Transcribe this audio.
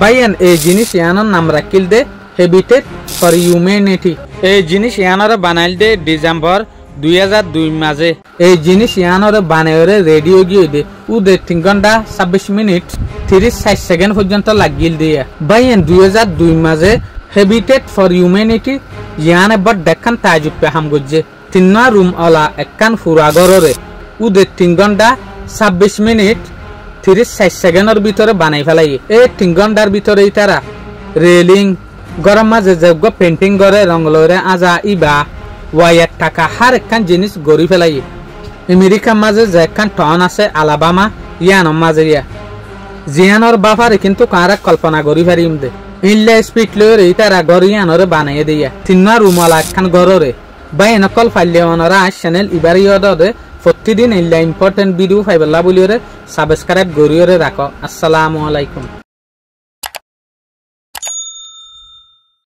বাইয়ান এই জিনিস ইয়ানোর নাম রাখিল দে হ্যাবিটেট ফর হিউম্যানিটি। এই জিনিস ইয়ানোরে বানাইল দে ডিসেম্বর 2002 মাঝে। এই জিনিস ইয়ানোরে বানাইরে রেডিও গিয়ে দে উদে 3 ঘন্টা 26 মিনিট 30 সেকেন্ড পর্যন্ত লাগিল দিয়া। বাইয়ান 2002 মাঝে হ্যাবিটেট ফর হিউম্যানিটি ইয়ান এবার দেখান তাজুব পেহাম গজ্জে 3 রুম অলা একখান ফুরাগরে উদে 3 ঘন্টা 26 মিনিট 30 সেকেন্ডের ভিতরে বানাই ফেলাই। এই 3 ঘন্টার ভিতরে তারা রেলিং গরম মাঝে যোগ্য পেন্টিং করে রং লরে আজা ইবা ওয়ার টাকা হার একখান জিনিস গড়ি ফেলাই। আমেরিকার মাঝে যে একখান টাউন আছে আলাবামা ইয়ানোর মাঝে ইয়া জিয়ানোর বাপারে কিন্তু কারা কল্পনা করি পারিম দে ইল্লা স্পিড লরে তারা গড় ইয়ানোরে বানাই দিয়া 3 রুমওয়ালা একখান গড়রে বাই নকল ফাইলে ওনারা চ্যানেল ইবারি দে প্রতিদিন ইল্লা ইম্পর্টেন্ট ভিডিও ফাইবলা বলিওরে সাবস্ক্রাইব করিওরে রাখো। আসসালামু আলাইকুম।